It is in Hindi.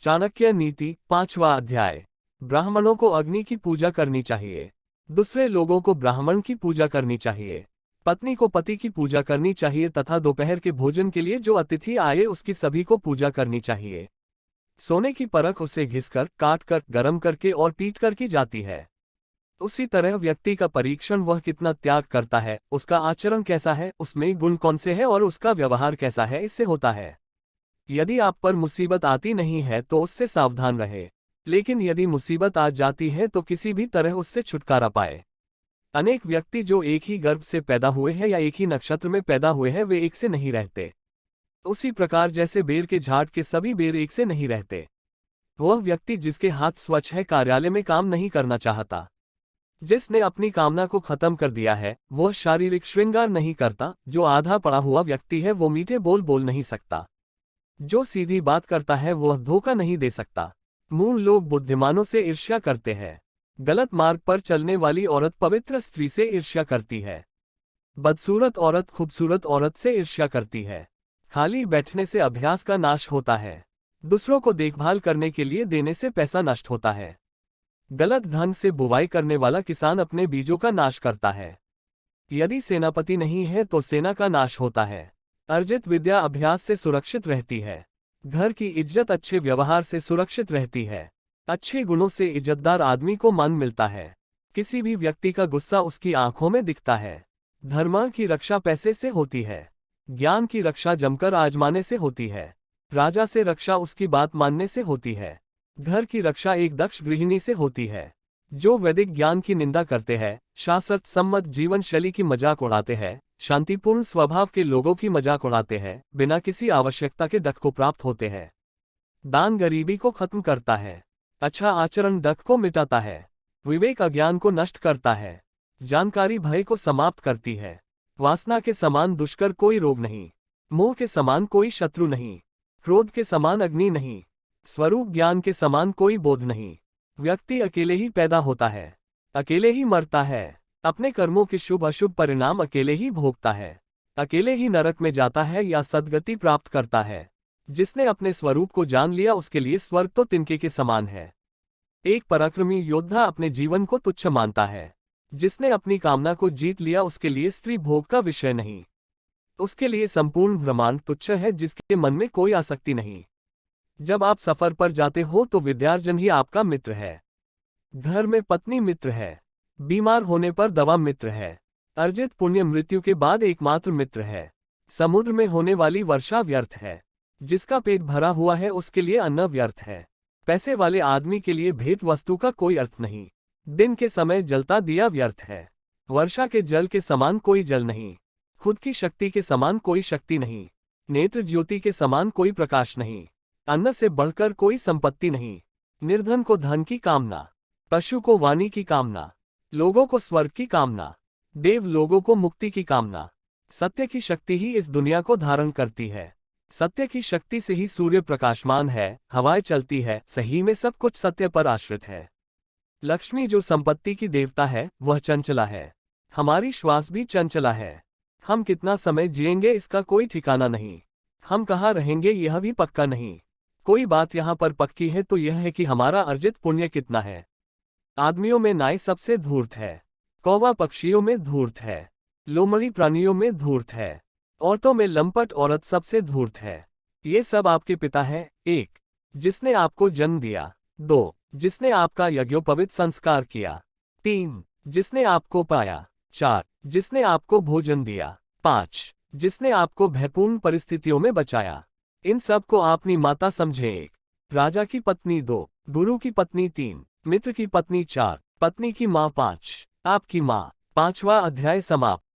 चाणक्य नीति 5वां अध्याय। ब्राह्मणों को अग्नि की पूजा करनी चाहिए। दूसरे लोगों को ब्राह्मण की पूजा करनी चाहिए। पत्नी को पति की पूजा करनी चाहिए तथा दोपहर के भोजन के लिए जो अतिथि आए उसकी सभी को पूजा करनी चाहिए। सोने की परख उसे घिसकर, काटकर, गर्म करके और पीट कर की जाती है। उसी तरह व्यक्ति का परीक्षण वह कितना त्याग करता है, उसका आचरण कैसा है, उसमें गुण कौन से हैं और उसका व्यवहार कैसा है, इससे होता है। यदि आप पर मुसीबत आती नहीं है तो उससे सावधान रहे, लेकिन यदि मुसीबत आ जाती है तो किसी भी तरह उससे छुटकारा पाए। अनेक व्यक्ति जो एक ही गर्भ से पैदा हुए हैं या एक ही नक्षत्र में पैदा हुए हैं वे एक से नहीं रहते। उसी प्रकार जैसे बेर के झाड़ के सभी बेर एक से नहीं रहते। वह व्यक्ति जिसके हाथ स्वच्छ है कार्यालय में काम नहीं करना चाहता। जिसने अपनी कामना को खत्म कर दिया है वह शारीरिक श्रृंगार नहीं करता। जो आधा पड़ा हुआ व्यक्ति है वो मीठे बोल नहीं सकता। जो सीधी बात करता है वह धोखा नहीं दे सकता। मूल लोग बुद्धिमानों से ईर्ष्या करते हैं। गलत मार्ग पर चलने वाली औरत पवित्र स्त्री से ईर्ष्या करती है। बदसूरत औरत खूबसूरत औरत से ईर्ष्या करती है। खाली बैठने से अभ्यास का नाश होता है। दूसरों को देखभाल करने के लिए देने से पैसा नष्ट होता है। गलत ढंग से बुवाई करने वाला किसान अपने बीजों का नाश करता है। यदि सेनापति नहीं है तो सेना का नाश होता है। अर्जित विद्या अभ्यास से सुरक्षित रहती है। घर की इज्जत अच्छे व्यवहार से सुरक्षित रहती है। अच्छे गुणों से इज्जतदार आदमी को मान मिलता है। किसी भी व्यक्ति का गुस्सा उसकी आंखों में दिखता है। धर्म की रक्षा पैसे से होती है। ज्ञान की रक्षा जमकर आजमाने से होती है। राजा से रक्षा उसकी बात मानने से होती है। घर की रक्षा एक दक्ष गृहिणी से होती है। जो वैदिक ज्ञान की निंदा करते हैं, शास्त्र सम्मत जीवन शैली की मजाक उड़ाते हैं, शांतिपूर्ण स्वभाव के लोगों की मजाक उड़ाते हैं, बिना किसी आवश्यकता के डक को प्राप्त होते हैं। दान गरीबी को खत्म करता है। अच्छा आचरण डक को मिटाता है। विवेक अज्ञान को नष्ट करता है। जानकारी भय को समाप्त करती है। वासना के समान दुष्कर कोई रोग नहीं। मोह के समान कोई शत्रु नहीं। क्रोध के समान अग्नि नहीं। स्वरूप ज्ञान के समान कोई बोध नहीं। व्यक्ति अकेले ही पैदा होता है, अकेले ही मरता है। अपने कर्मों के शुभ अशुभ परिणाम अकेले ही भोगता है। अकेले ही नरक में जाता है या सद्गति प्राप्त करता है। जिसने अपने स्वरूप को जान लिया उसके लिए स्वर्ग तो तिनके के समान है। एक पराक्रमी योद्धा अपने जीवन को तुच्छ मानता है। जिसने अपनी कामना को जीत लिया उसके लिए स्त्री भोग का विषय नहीं। उसके लिए संपूर्ण ब्रह्मांड तुच्छ है जिसके मन में कोई आसक्ति नहीं। जब आप सफर पर जाते हो तो विद्यार्जन ही आपका मित्र है। घर में पत्नी मित्र है। बीमार होने पर दवा मित्र है। अर्जित पुण्य मृत्यु के बाद एकमात्र मित्र है। समुद्र में होने वाली वर्षा व्यर्थ है। जिसका पेट भरा हुआ है उसके लिए अन्न व्यर्थ है। पैसे वाले आदमी के लिए भेंट वस्तु का कोई अर्थ नहीं। दिन के समय जलता दिया व्यर्थ है। वर्षा के जल के समान कोई जल नहीं। खुद की शक्ति के समान कोई शक्ति नहीं। नेत्र ज्योति के समान कोई प्रकाश नहीं। अन्न से बढ़कर कोई संपत्ति नहीं। निर्धन को धन की कामना, पशु को वाणी की कामना, लोगों को स्वर्ग की कामना, देव लोगों को मुक्ति की कामना। सत्य की शक्ति ही इस दुनिया को धारण करती है। सत्य की शक्ति से ही सूर्य प्रकाशमान है, हवाएं चलती है, सही में सब कुछ सत्य पर आश्रित है। लक्ष्मी जो संपत्ति की देवता है वह चंचला है। हमारी श्वास भी चंचला है। हम कितना समय जिएंगे इसका कोई ठिकाना नहीं। हम कहाँ रहेंगे यह भी पक्का नहीं। कोई बात यहाँ पर पक्की है तो यह है कि हमारा अर्जित पुण्य कितना है। आदमियों में नाई सबसे धूर्त है। कौवा पक्षियों में धूर्त है। लोमड़ी प्राणियों में धूर्त है। औरतों में लंपट औरत सबसे धूर्त है। ये सब आपके पिता है। 1. जिसने आपको जन्म दिया। 2. जिसने आपका यज्ञोपवीत संस्कार किया। 3. जिसने आपको पाया। 4. जिसने आपको भोजन दिया। 5. जिसने आपको भयपूर्ण परिस्थितियों में बचाया। इन सब को अपनी माता समझे। 1. राजा की पत्नी 2. गुरु की पत्नी 3. मित्र की पत्नी 4. पत्नी की माँ 5. आपकी माँ। 5वां अध्याय समाप्त।